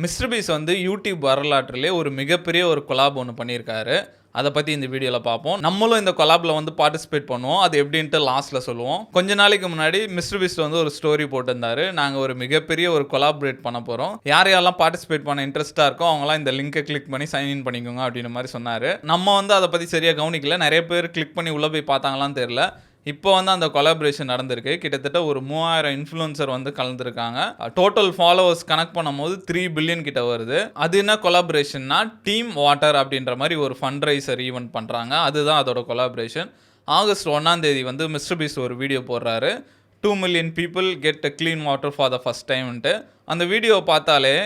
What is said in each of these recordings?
Mister piece வந்து YouTube வரலாற்றிலே ஒரு மிகப்பெரிய ஒரு கொலாப் ஒன்று பண்ணியிருக்காரு. அதை பற்றி இந்த வீடியோவில் பார்ப்போம். நம்மளும் இந்த கொலாபில் வந்து பார்ட்டிசிபேட் பண்ணுவோம். அது எப்படின்ட்டு லாஸ்ட்டில் சொல்லுவோம். கொஞ்ச நாளைக்கு முன்னாடி மிஸ்டர் பீஸ் வந்து ஒரு ஸ்டோரி போட்டிருந்தாரு. நாங்கள் ஒரு மிகப்பெரிய ஒரு கொலாபரேட் பண்ண போகிறோம். யார் யாரெல்லாம் பார்ட்டிசிபேட் பண்ண இன்ட்ரெஸ்ட்டாக இருக்கோ அவங்களாம் இந்த லிங்கை கிளிக் பண்ணி சைன் இன் பண்ணிக்கோங்க அப்படின்ற மாதிரி சொன்னார். நம்ம வந்து அதை பற்றி சரியாக கவனிக்கல. நிறைய பேர் கிளிக் பண்ணி உள்ளே போய் பார்த்தாங்களான்னு தெரியல. இப்போ வந்து அந்த கொலாபரேஷன் நடந்திருக்கு. கிட்டத்தட்ட ஒரு 3000 இன்ஃப்ளூயன்சர் வந்து கலந்துருக்காங்க. டோட்டல் ஃபாலோவர்ஸ் கனெக்ட் பண்ணும்போது 3 பில்லியன் கிட்ட வருது. அது என்ன கொலாபரேஷன்னா டீம் வாட்டர் அப்படின்ற மாதிரி ஒரு ஃபண்ட் ரைசர் ஈவெண்ட் பண்ணுறாங்க. அதுதான் அதோட கொலாபரேஷன். ஆகஸ்ட் 1 வந்து மிஸ்டர் பீஸ் ஒரு வீடியோ போடுறாரு. 2 million people get clean water for the first டைம்ன்ட்டு. அந்த வீடியோவை பார்த்தாலே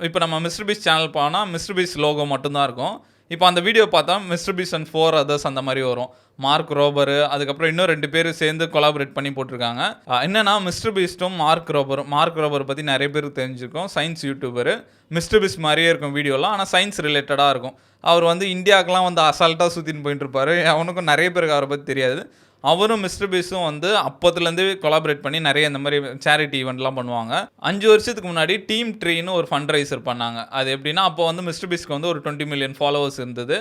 இப்போ நம்ம மிஸ்டர் பீஸ் சேனல் போனால் மிஸ்டர் பீஸ் லோகோ மட்டும்தான் இருக்கும். இப்போ அந்த வீடியோ பார்த்தா மிஸ்டர் பீஸ் அண்ட் 4 others அந்த மாதிரி வரும். மார்க் ரோபரு, அதுக்கப்புறம் இன்னும் 2 பேர் சேர்ந்து கொலாபரேட் பண்ணி போட்டிருக்காங்க. என்னன்னா மிஸ்டர் பீஸ்ட்டும் மார்க் ரோபர் பற்றி நிறைய பேருக்கு தெரிஞ்சிருக்கும். Science YouTuber. மிஸ்டர் பீஸ் மாதிரியே இருக்கும் வீடியோலாம், ஆனால் சயின்ஸ் ரிலேட்டடாக இருக்கும். அவர் வந்து இந்தியாவுக்குலாம் வந்து அசால்ட்டாக சுற்றின்னு போயிட்டு இருப்பார். அவனுக்கும் நிறைய பேருக்கு அவரை பற்றி தெரியாது. அவரும் மிஸ்டர் பீஸும் வந்து அப்போத்துலேருந்து கொலாபரேட் பண்ணி நிறைய இந்த மாதிரி சேரிட்டி ஈவெண்ட்லாம் பண்ணுவாங்க. 5 வருஷத்துக்கு முன்னாடி டீம் ட்ரீன்னு ஒரு ஃபண்ட் ரைசர் பண்ணாங்க. அது எப்படின்னா அப்போ வந்து மிஸ்டர் பீஸ்க்கு வந்து ஒரு 20 மில்லியன் ஃபாலோவர்ஸ் இருந்தது.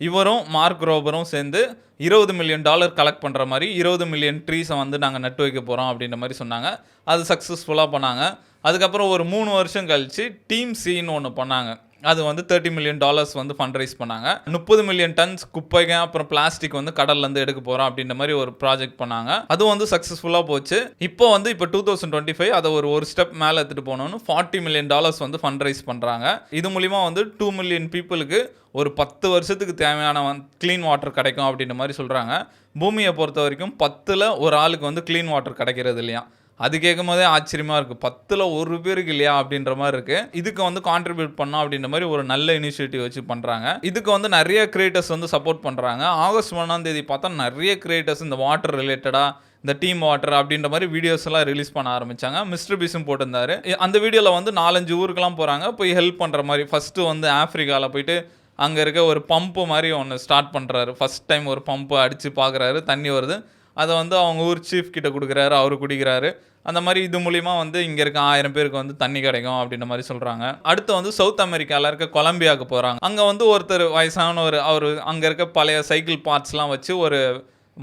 இவரும் மார்க் ரோபரும் சேர்ந்து $20 மில்லியன் கலெக்ட் பண்ணுற மாதிரி 20 மில்லியன் ட்ரீஸை வந்து நாங்கள் நட்டு வைக்க போகிறோம் அப்படின்ற மாதிரி சொன்னாங்க. அது சக்ஸஸ்ஃபுல்லாக பண்ணாங்க. அதுக்கப்புறம் ஒரு 3 வருஷம் கழித்து டீம் சின்னு ஒன்று பண்ணாங்க. அது வந்து $30 மில்லியன் வந்து ஃபண்ட் ரைஸ் பண்ணாங்க. 30 மில்லியன் டன்ஸ் குப்பைங்க அப்புறம் பிளாஸ்டிக் வந்து கடல்லேருந்து எடுக்க போகிறோம் அப்படின்ற மாதிரி ஒரு ப்ராஜெக்ட் பண்ணாங்க. அதுவும் வந்து சக்ஸஸ்ஃபுல்லாக போச்சு. இப்போ 2025 அதை ஒரு ஸ்டெப் மேலே எடுத்துகிட்டு போகணும்னு $40 மில்லியன் வந்து ஃபண்ட் ரைஸ் பண்ணுறாங்க. இது மூலிமா வந்து 2 மில்லியன் பீப்புளுக்கு ஒரு 10 வருஷத்துக்கு தேவையான க்ளீன் வாட்டர் கிடைக்கும் அப்படின்ற மாதிரி சொல்கிறாங்க. பூமியை பொறுத்த வரைக்கும் 10ல் ஒரு ஆளுக்கு வந்து க்ளீன் வாட்டர் கிடைக்கிறது இல்லையா. அது கேட்கும் போதே ஆச்சரியமாக இருக்குது. 10ல் ஒரு பேருக்கு இல்லையா அப்படின்ற மாதிரி இருக்குது. இதுக்கு வந்து கான்ட்ரிபியூட் பண்ணோம் அப்படின்ற மாதிரி ஒரு நல்ல இனிஷியேட்டிவ் வச்சு பண்ணுறாங்க. இதுக்கு வந்து நிறைய கிரியேட்டர்ஸ் வந்து சப்போர்ட் பண்ணுறாங்க. ஆகஸ்ட் 1 பார்த்தா நிறைய கிரியேட்டர்ஸ் இந்த வாட்டர் ரிலேட்டடாக இந்த டீம் வாட்டர் அப்படின்ற மாதிரி வீடியோஸ் எல்லாம் ரிலீஸ் பண்ண ஆரம்பித்தாங்க. மிஸ்டர் பீஸும் போட்டிருந்தாரு. அந்த வீடியோவில் வந்து 4-5 ஊருக்கெல்லாம் போகிறாங்க. போய் ஹெல்ப் பண்ணுற மாதிரி ஃபஸ்ட்டு வந்து ஆஃப்ரிக்காவில் போயிட்டு அங்கே இருக்க ஒரு பம்பு மாதிரி ஒன்று ஸ்டார்ட் பண்ணுறாரு. ஃபஸ்ட் டைம் ஒரு பம்பு அடித்து பார்க்குறாரு, தண்ணி வருது. அதை வந்து அவங்க ஊர் சீஃப் கிட்ட கொடுக்குறாரு, அவர் குடிக்கிறாரு. அந்த மாதிரி இது மூலிமா வந்து இங்கே இருக்க 1000 பேருக்கு வந்து தண்ணி கிடைக்கும் அப்படின்ற மாதிரி சொல்கிறாங்க. அடுத்து வந்து சவுத் அமெரிக்காவில் இருக்க கொலம்பியாவுக்கு போகிறாங்க. அங்கே வந்து ஒருத்தர் வயசானவர், அவர் அங்கே இருக்க பழைய சைக்கிள் பார்ட்ஸ்லாம் வச்சு ஒரு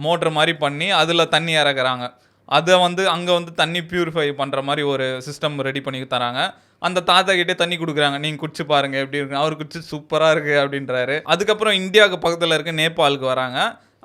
மோட்ரு மாதிரி பண்ணி அதில் தண்ணி இறக்குறாங்க. அதை வந்து அங்கே வந்து தண்ணி பியூரிஃபை பண்ணுற மாதிரி ஒரு சிஸ்டம் ரெடி பண்ணி தராங்க. அந்த தாத்தா கிட்டே தண்ணி கொடுக்குறாங்க. நீங்கள் குடிச்சு பாருங்கள் எப்படி இருக்கு. அவர் குடிச்சு சூப்பராக இருக்குது அப்படின்றாரு. அதுக்கப்புறம் இந்தியாவுக்கு பக்கத்தில் இருக்க நேபாளுக்கு வராங்க.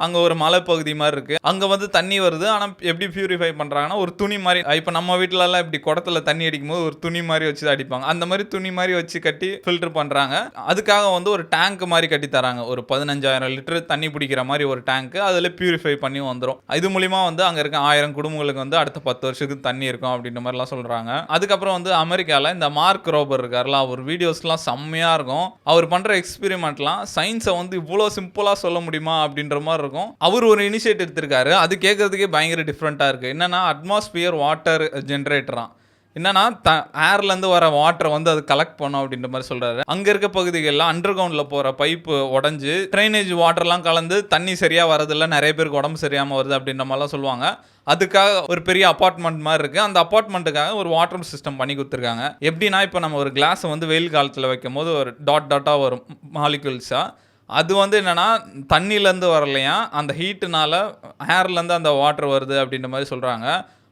அங்கே ஒரு மலைப்பகுதி மாதிரி இருக்குது. அங்கே வந்து தண்ணி வருது. ஆனால் எப்படி பியூரிஃபை பண்ணுறாங்கன்னா ஒரு துணி மாதிரி, இப்போ நம்ம வீட்டிலலாம் இப்படி குடத்துல தண்ணி அடிக்கும்போது ஒரு துணி மாதிரி வச்சு அடிப்பாங்க. அந்த மாதிரி துணி மாதிரி வச்சு கட்டி ஃபில்டர் பண்ணுறாங்க. அதுக்காக வந்து ஒரு டேங்க் மாதிரி கட்டி தராங்க. ஒரு 15,000 லிட்டர் தண்ணி பிடிக்கிற மாதிரி ஒரு டேங்க்கு. அதில் பியூரிஃபை பண்ணி வந்துடும். இது மூலிமா வந்து அங்கே இருக்க 1000 குடும்பங்களுக்கு வந்து அடுத்த 10 வருஷத்துக்கு தண்ணி இருக்கும் அப்படின்ற மாதிரிலாம் சொல்கிறாங்க. அதுக்கப்புறம் வந்து அமெரிக்காவில் இந்த மார்க் ரோபர் இருக்கார்ல, அவர் வீடியோஸ்லாம் செம்மையாக இருக்கும். அவர் பண்ணுற எக்ஸ்பெரிமெண்ட்லாம் சயின்ஸை வந்து இவ்வளோ சிம்பிளாக சொல்ல முடியுமா அப்படின்ற மாதிரி இருக்கும். அவர் ஒரு இனிஷியேட்டிவ் எடுத்திருக்காரு. அது கேட்கறதுக்கே பயங்கர டிஃப்ரெண்ட்டாக இருக்குது. என்னன்னா அட்மாஸ்பியர் வாட்டர் ஜென்ரேட்டரான். என்னன்னா ஏர்லேருந்து வர வாட்டரை வந்து அது கலெக்ட் பண்ணும் அப்படின்ற மாதிரி சொல்கிறாரு. அங்கே இருக்க பகுதிகளில் அண்டர் கிரவுண்டில் போகிற பைப்பு உடஞ்சி ட்ரைனேஜ் வாட்டர்லாம் கலந்து தண்ணி சரியாக வரதில்லை, நிறைய பேருக்கு உடம்பு சரியாமல் வருது அப்படின்ற மாதிரிலாம் சொல்லுவாங்க. அதுக்காக ஒரு பெரிய அப்பார்ட்மெண்ட் மாதிரி இருக்குது. அந்த அப்பார்ட்மெண்ட்டுக்காக ஒரு வாட்டர் சிஸ்டம் பண்ணி கொடுத்துருக்காங்க. எப்படின்னா இப்போ நம்ம ஒரு கிளாஸை வந்து வெயில் காலத்தில் வைக்கும் போது ஒரு டாட்டாக வரும் மாலிகுல்ஸாக. அது வந்து என்னென்னா தண்ணியிலேருந்து வரலையா, அந்த ஹீட்டுனால ஏர்லேருந்து அந்த வாட்டர் வருது அப்படின்ற மாதிரி சொல்கிறாங்க.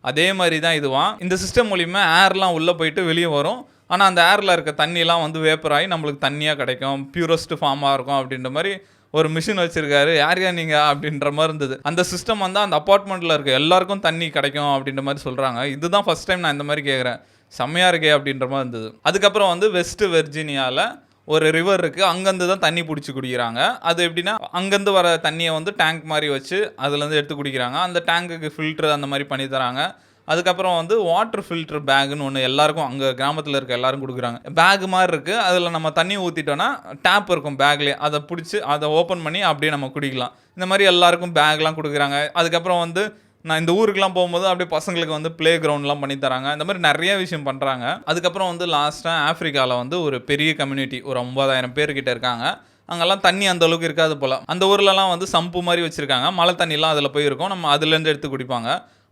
அதே மாதிரி தான் இதுவான். இந்த சிஸ்டம் மூலிமா ஏர்லாம் உள்ளே போயிட்டு வெளியே வரும். ஆனால் அந்த ஏரில் இருக்க தண்ணிலாம் வந்து வேப்பர் ஆகி நம்மளுக்கு தண்ணியாக கிடைக்கும், பியூரஸ்ட் ஃபார்மாக இருக்கும் அப்படின்ற மாதிரி ஒரு மிஷின் வச்சுருக்காரு. யார் நீங்கள் அப்படின்ற மாதிரி இருந்தது. அந்த சிஸ்டம் வந்து அந்த அப்பார்ட்மெண்ட்டில் இருக்க எல்லாருக்கும் தண்ணி கிடைக்கும் அப்படின்ற மாதிரி சொல்கிறாங்க. இதுதான் ஃபஸ்ட் டைம் நான் இந்த மாதிரி கேட்குறேன். செம்மையாக இருக்கே அப்படின்ற மாதிரி இருந்தது. அதுக்கப்புறம் வந்து வெஸ்ட் வெர்ஜீனியாவில் ஒரு ரிவர் இருக்குது. அங்கேருந்து தான் தண்ணி பிடிச்சி குடிக்கிறாங்க. அது எப்படின்னா அங்கேருந்து வர தண்ணியை வந்து டேங்க் மாதிரி வச்சு அதுலேருந்து எடுத்து குடிக்கிறாங்க. அந்த டேங்குக்கு ஃபில்ட்ரு அந்த மாதிரி பண்ணி தராங்க. அதுக்கப்புறம் வந்து வாட்டர் ஃபில்டர் பேக்குன்னு ஒன்று எல்லாருக்கும் அங்கே கிராமத்தில் இருக்க எல்லாரும் கொடுக்குறாங்க. பேக் மாதிரி இருக்குது. அதில் நம்ம தண்ணி ஊற்றிட்டோன்னா டேப் இருக்கும் பேக்லேயே, அதை பிடிச்சி அதை ஓப்பன் பண்ணி அப்படியே நம்ம குடிக்கலாம். இந்த மாதிரி எல்லாருக்கும் பேக்லாம் கொடுக்குறாங்க. அதுக்கப்புறம் வந்து நான் இந்த ஊருக்குலாம் போகும்போது அப்படியே பசங்களுக்கு வந்து ப்ளே கிரவுண்ட்லாம் பண்ணி தராங்க. இந்த மாதிரி நிறைய விஷயம் பண்ணுறாங்க. அதுக்கப்புறம் வந்து லாஸ்ட்டாக ஆஃப்ரிக்காவில் வந்து ஒரு பெரிய கம்யூனிட்டி, ஒரு 50,000 பேர்கிட்ட இருக்காங்க. அங்கெல்லாம் தண்ணி அந்த அளவுக்கு இருக்காது போல். அந்த ஊர்லலாம் வந்து சம்பு மாதிரி வச்சுருக்காங்க. மழை தண்ணிலாம் அதில் போயிருக்கும். நம்ம அதுலேருந்து எடுத்து குடிப்பாங்க.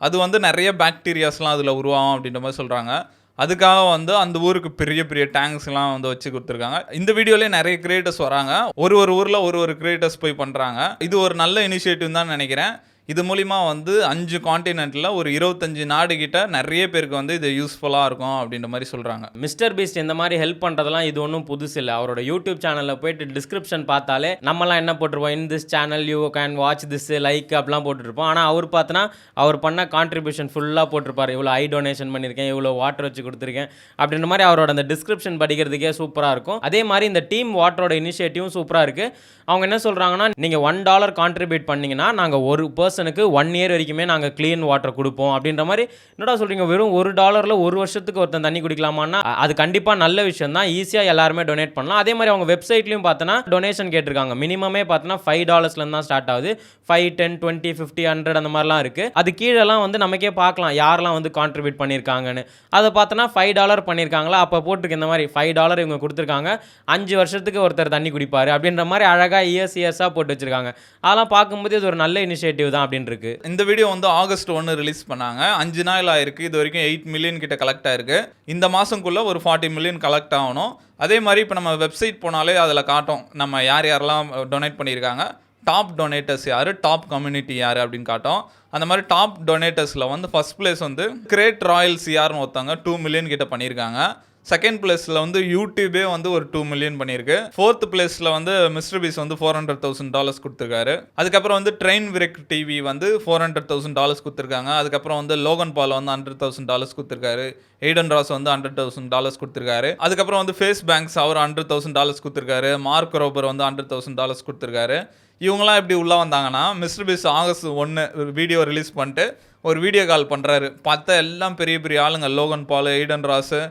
அது வந்து நிறைய பாக்டீரியாஸ்லாம் அதில் உருவாகும் அப்படின்ற மாதிரி சொல்கிறாங்க. அதுக்காக வந்து அந்த ஊருக்கு பெரிய பெரிய டேங்க்ஸ்லாம் வந்து வச்சு கொடுத்துருக்காங்க. இந்த வீடியோலேயே நிறைய கிரியேட்டர்ஸ் வராங்க. ஒரு ஊரில் ஒரு கிரியேட்டர்ஸ் போய் பண்ணுறாங்க. இது ஒரு நல்ல இனிஷியேட்டிவ் தான் நினைக்கிறேன். இது மூலிமா வந்து 5 கான்டினென்ட்டில் ஒரு 25 நாடு கிட்ட நிறைய பேருக்கு வந்து இது யூஸ்ஃபுல்லாக இருக்கும் அப்படின்ற மாதிரி சொல்கிறாங்க. மிஸ்டர் பீஸ்ட் இந்த மாதிரி ஹெல்ப் பண்ணுறதெல்லாம் இது ஒன்றும் புதுசு இல்லை. அவரோட யூடியூப் சேனலில் போயிட்டு டிஸ்கிரிப்ஷன் பார்த்தாலே நம்மலாம் என்ன போட்டிருப்போம், in this channel you can watch this like அப்படிலாம் போட்டுருப்போம். ஆனால் அவர் பார்த்தோன்னா அவர் பண்ண கான்ட்ரிபியூஷன் ஃபுல்லாக போட்டிருப்பார். இவ்வளோ ஐ டொனேஷன் பண்ணியிருக்கேன், இவ்வளோ வாட்டர் வச்சு கொடுத்துருக்கேன் அப்படின்ற மாதிரி அவரோட அந்த டிஸ்கிரிப்ஷன் படிக்கிறதுக்கே சூப்பராக இருக்கும். அதே மாதிரி இந்த டீம் வாட்டரோட இனிஷியேட்டிவும் சூப்பராக இருக்குது. அவங்க என்ன சொல்கிறாங்கன்னா, நீங்கள் $1 கான்ட்ரிபியூட் பண்ணிங்கன்னா நாங்கள் ஒரு பர்சனுக்கு 1 இயர் வரைக்குமே நாங்கள் க்ளீன் வாட்டர் கொடுப்போம் அப்படின்ற மாதிரி. என்னடா சொல்கிறீங்க, வெறும் $1 ஒரு வருஷத்துக்கு ஒருத்தன் தண்ணி குடிக்கலாமான்னா அது கண்டிப்பாக நல்ல விஷயம் தான். ஈஸியாக எல்லாருமே டொனேட் பண்ணலாம். அதே மாதிரி அவங்க வெப்சைட்லையும் பார்த்தோன்னா டொனேஷன் கேட்டிருக்காங்க. மினிமமே பார்த்தோன்னா $5 தான் ஸ்டார்ட் ஆகுது. 5, 10, 20, 50, 100 அந்த மாதிரிலாம் இருக்குது. அது கீழெல்லாம் வந்து நமக்கே பார்க்கலாம் யாரெல்லாம் வந்து கான்ட்ரிபியூட் பண்ணியிருக்காங்கன்னு. அதை பார்த்தோன்னா $5 பண்ணியிருக்காங்களா, அப்போ போட்டிருக்கு இந்த மாதிரி $5 இவங்க கொடுத்துருக்காங்க, 5 வருஷத்துக்கு ஒருத்தர் தண்ணி குடிப்பார் அப்படின்ற மாதிரி அழகாக இயர்ஸாக போட்டு வச்சிருக்காங்க. அதெல்லாம் பார்க்கும்போது இது ஒரு நல்ல இனிஷியேட்டிவ் தான் அப்படின்னு இருக்கு. இந்த வீடியோ வந்து ஆகஸ்ட் 1 ரிலீஸ் பண்ணாங்க. 5 நாள் ஆயிருக்கு. இது வரைக்கும் 8 மில்லியன் கிட்ட கலெக்ட் ஆயிருக்கு. இந்த மாதம்குள்ளே ஒரு 40 மில்லியன் கலெக்ட் ஆகணும். அதே மாதிரி இப்போ நம்ம வெப்சைட் போனாலே அதில் காட்டும் நம்ம யாரெல்லாம் டொனேட் பண்ணியிருக்காங்க, டாப் டொனேட்டர்ஸ் யார், டாப் கம்யூனிட்டி யார் அப்படின்னு காட்டும். அந்த மாதிரி டாப் டொனேட்டர்ஸில் வந்து ஃபர்ஸ்ட் பிளேஸ் வந்து கிரேட் ராயல்ஸ் யாருன்னு ஒருத்தவங்க 2 மில்லியன் கிட்ட பண்ணியிருக்காங்க. செகண்ட் பிளேஸில் வந்து யூடியூபே வந்து ஒரு 2 மில்லியன் பண்ணியிருக்கு. ஃபோர்த் பிளேஸில் வந்து மிஸ்டர் பீஸ் வந்து $400,000 கொடுத்துருக்காரு. அதுக்கப்புறம் வந்து ட்ரெயின் விரெக் டிவி வந்து $400,000 கொடுத்துருக்காங்க. அதுக்கப்புறம் வந்து லோகன் பால் வந்து $100,000 கொடுத்துருக்காரு. எய்டன் ராஸ் வந்து $100,000 கொடுத்துருக்காரு. அதுக்கப்புறம் வந்து ஃபேஸ் பேங்க்ஸ் அவர் $100,000 கொடுத்துருக்காரு. மார்க் ரோபர் வந்து $100,000 கொடுத்துருக்காரு. இவங்களாம் எப்படி உள்ளே வந்தாங்கன்னா, Mister Beast August 1 video release பண்ணிட்டு ஒரு வீடியோ கால் பண்ணுறாரு. பார்த்தா எல்லாம் பெரிய பெரிய ஆளுங்க, லோகன் பால், எய்டன் ராஸு,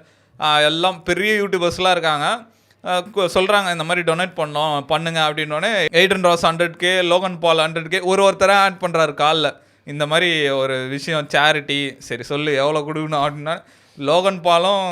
எல்லாம் பெரிய யூடியூபர்ஸ்லாம் இருக்காங்க. சொல்கிறாங்க இந்த மாதிரி டொனேட் பண்ணுங்க அப்படின்னோடனே எய்டன் ராஸ் 100K, லோகன் பால் 100K, ஒருத்தராக ஆட் பண்ணுறாரு காலில். இந்த மாதிரி ஒரு விஷயம் சேரிட்டி, சரி சொல்லு எவ்வளோ கொடுக்கணும் அப்படின்னா, லோகன் பாலும்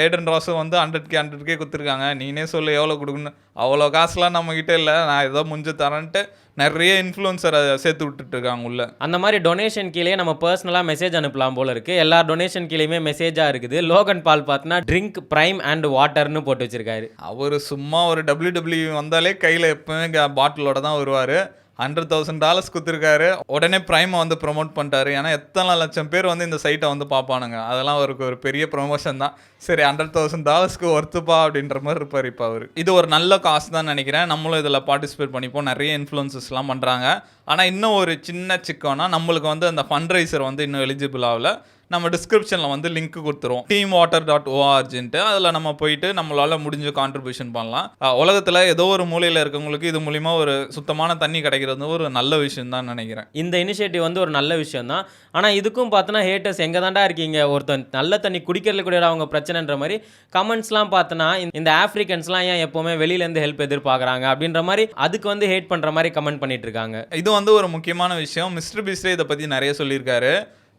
எய்டன் ராஸும் வந்து 100K கொடுத்துருக்காங்க, நீனே சொல்லு எவ்வளோ கொடுக்கணும். அவ்வளோ காசுலாம் நம்மக்கிட்ட இல்லை, நான் ஏதோ முடிஞ்சு தரேன்ட்டு நிறைய இன்ஃப்ளூன்சரை சேர்த்து விட்டுட்டு இருக்காங்க உள்ள. அந்த மாதிரி டொனேஷன் கீழே நம்ம பர்சனலாக மெசேஜ் அனுப்பலாம் போல இருக்குது. எல்லா டொனேஷன் கீழேயுமே மெசேஜாக இருக்குது. லோகன் பால் பார்த்தீங்கன்னா ட்ரிங்க் பிரைம் அண்ட் வாட்டர்னு போட்டு வச்சிருக்காரு. அவர் சும்மா ஒரு WWE வந்தாலே கையில் எப்பவுமே பாட்டிலோட தான் வருவார். $100,000 கொடுத்துருக்காரு. உடனே பிரைமை வந்து ப்ரொமோட் பண்ணிட்டாரு. ஏன்னா எத்தனை லட்சம் பேர் வந்து இந்த சைட்டை வந்து பார்ப்பானுங்க. அதெல்லாம் அவருக்கு ஒரு பெரிய ப்ரொமோஷன் தான். சரி, $100,000 ஒர்த்துப்பா அப்படின்ற மாதிரி இருப்பார் இப்போ அவர். இது ஒரு நல்ல காசு தான் நினைக்கிறேன். நம்மளும் இதில் பார்ட்டிசிபேட் பண்ணிப்போம். நிறைய இன்ஃப்ளூன்சஸ்லாம் பண்ணுறாங்க. ஆனால் இன்னும் ஒரு சின்ன சிக்கோனா, நம்மளுக்கு வந்து அந்த ஃபண்ட் ரைசர் வந்து இன்னும் எலிஜிபிள் ஆகல. நம்ம டிஸ்கிரிப்ஷனில் வந்து லிங்க் கொடுத்துருவோம், teamwater.orgன்ட்டு. அதில் நம்ம போயிட்டு நம்மளால் முடிஞ்ச கான்ட்ரிபியூஷன் பண்ணலாம். உலகத்தில் ஏதோ ஒரு மூலையில் இருக்கவங்களுக்கு இது மூலிமா ஒரு சுத்தமான தண்ணி கிடைக்கிறது ஒரு நல்ல விஷயம் தான் நினைக்கிறேன். இந்த இனிஷியேட்டிவ் வந்து ஒரு நல்ல விஷயம் தான். ஆனால் இதுக்கும் பார்த்தோன்னா ஹேட்டர்ஸ் எங்கே தாண்டா இருக்கீங்க, ஒருத்தன் நல்ல தண்ணி குடிக்கிறதுல கூட அவங்க பிரச்சனைன்ற மாதிரி கமெண்ட்ஸ்லாம் பார்த்தோன்னா, இந்த ஆஃப்ரிக்கன்ஸ்லாம் ஏன் எப்போவுமே வெளியிலேருந்து ஹெல்ப் எதிர்பார்க்குறாங்க அப்படின்ற மாதிரி அதுக்கு வந்து ஹேட் பண்ணுற மாதிரி கமெண்ட் பண்ணிட்டு இருக்காங்க. இது வந்து ஒரு முக்கியமான விஷயம். மிஸ்டர் பீஸ்டே இதை பற்றி நிறைய சொல்லியிருக்காரு.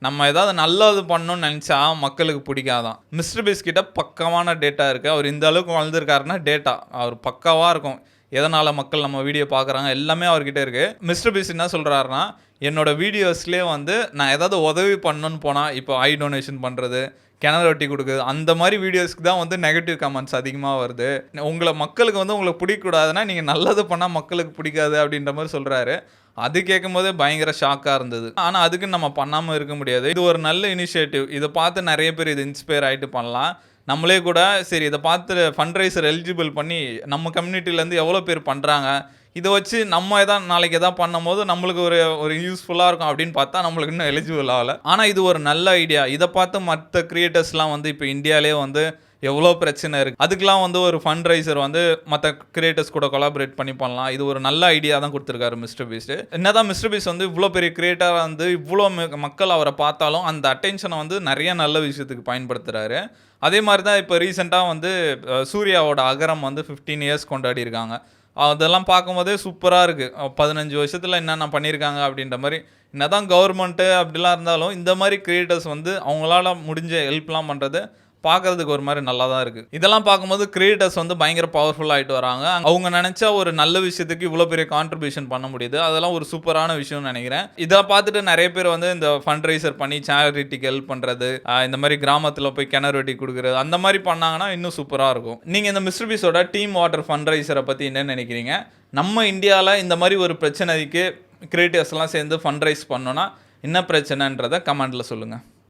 நம்ம ஏதாவது நல்லது பண்ணணும்னு நினச்சா மக்களுக்கு பிடிக்காதான். மிஸ்டர் பீஸ் கிட்ட பக்கமான டேட்டா இருக்குது. அவர் இந்த அளவுக்கு வளர்ந்துருக்காருன்னா டேட்டா அவர் பக்காவாக இருக்கும். எதனால் மக்கள் நம்ம வீடியோ பார்க்குறாங்க எல்லாமே அவர்கிட்ட இருக்குது. மிஸ்டர் பீஸ் என்ன சொல்கிறாருன்னா, என்னோட வீடியோஸ்லேயே வந்து நான் ஏதாவது உதவி பண்ணணுன்னு போனால், இப்போ ஐ டொனேஷன் பண்ணுறது, கிணறு வெட்டி கொடுக்குது, அந்த மாதிரி வீடியோஸ்க்கு தான் வந்து நெகட்டிவ் கமெண்ட்ஸ் அதிகமாக வருது. மக்களுக்கு வந்து உங்களுக்கு பிடிக்கக்கூடாதுன்னா நீங்கள் நல்லது பண்ணால் மக்களுக்கு பிடிக்காது அப்படின்ற மாதிரி சொல்கிறாரு. அது கேட்கும் போதே பயங்கர ஷாக்காக இருந்தது. ஆனால் அதுக்கு நம்ம பண்ணாமல் இருக்க முடியாது. இது ஒரு நல்ல இனிஷியேட்டிவ். இதை பார்த்து நிறைய பேர் இது இன்ஸ்பயர் ஆகிட்டு பண்ணலாம். நம்மளே கூட சரி இதை பார்த்து ஃபண்ட் ரைசர் எலிஜிபிள் பண்ணி நம்ம கம்யூனிட்டிலேருந்து எவ்வளோ பேர் பண்ணுறாங்க, இதை வச்சு நம்ம நாளைக்கு எதாவது பண்ணும் போது நம்மளுக்கு ஒரு யூஸ்ஃபுல்லாக இருக்கும் அப்படின்னு பார்த்தா நம்மளுக்கு இன்னும் எலிஜிபிள் ஆகலை. ஆனால் இது ஒரு நல்ல ஐடியா. இதை பார்த்து மற்ற கிரியேட்டர்ஸ்லாம் வந்து இப்போ இந்தியாவிலே வந்து எவ்வளோ பிரச்சனை இருக்குது, அதுக்கெலாம் வந்து ஒரு ஃபண்ட் ரைசர் வந்து மற்ற கிரியேட்டர்ஸ் கூட கொலாபரேட் பண்ணி பண்ணலாம். இது ஒரு நல்ல ஐடியா தான் கொடுத்துருக்காரு மிஸ்டர் பீஸ்ட். என்னதான் மிஸ்டர் பீஸ்ட் வந்து இவ்வளோ பெரிய கிரியேட்டராக வந்து இவ்வளோ மக்கள் அவரை பார்த்தாலும் அந்த அட்டென்ஷனை வந்து நிறைய நல்ல விஷயத்துக்கு பயன்படுத்துகிறாரு. அதே மாதிரி தான் இப்போ ரீசெண்டாக வந்து சூர்யாவோட அகரம் வந்து 15 இயர்ஸ் கொண்டாடி இருக்காங்க. அதெல்லாம் பார்க்கும்போதே சூப்பராக இருக்குது. 15 வருஷத்தில் என்னென்ன பண்ணியிருக்காங்க அப்படின்ற மாதிரி. என்னதான் கவர்மெண்ட்டு அப்படிலாம் இருந்தாலும் இந்த மாதிரி கிரியேட்டர்ஸ் வந்து அவங்களால முடிஞ்ச ஹெல்ப்லாம் பண்ணுறது பார்க்கறதுக்கு ஒரு மாதிரி நல்லா தான் இருக்குது. இதெல்லாம் பார்க்கும்போது கிரியேட்டர்ஸ் வந்து பயங்கர பவர்ஃபுல் ஆகிட்டு வராங்க. அவங்க நினச்சா ஒரு நல்ல விஷயத்துக்கு இவ்வளோ பெரிய கான்ட்ரிபியூஷன் பண்ண முடியுது. அதெல்லாம் ஒரு சூப்பரான விஷயம்னு நினைக்கிறேன். இதை பார்த்துட்டு நிறைய பேர் வந்து இந்த ஃபண்ட் ரைசர் பண்ணி சேரிட்டிக்கு ஹெல்ப் பண்ணுறது, இந்த மாதிரி கிராமத்தில் போய் கிணறு வெட்டி கொடுக்குறது, அந்த மாதிரி பண்ணாங்கன்னா இன்னும் சூப்பராக இருக்கும். நீங்கள் இந்த மிஸ்டர் பீஸோட டீம் வாட்டர் ஃபண்ட் ரைசரை பற்றி என்ன நினைக்கிறீங்க? நம்ம இந்தியாவில் இந்த மாதிரி ஒரு பிரச்சனைக்கு கிரியேட்டர்ஸ்லாம் சேர்ந்து ஃபண்ட் ரைஸ் பண்ணோன்னா என்ன பிரச்சனைன்றதை கமெண்ட்டில் சொல்லுங்கள்.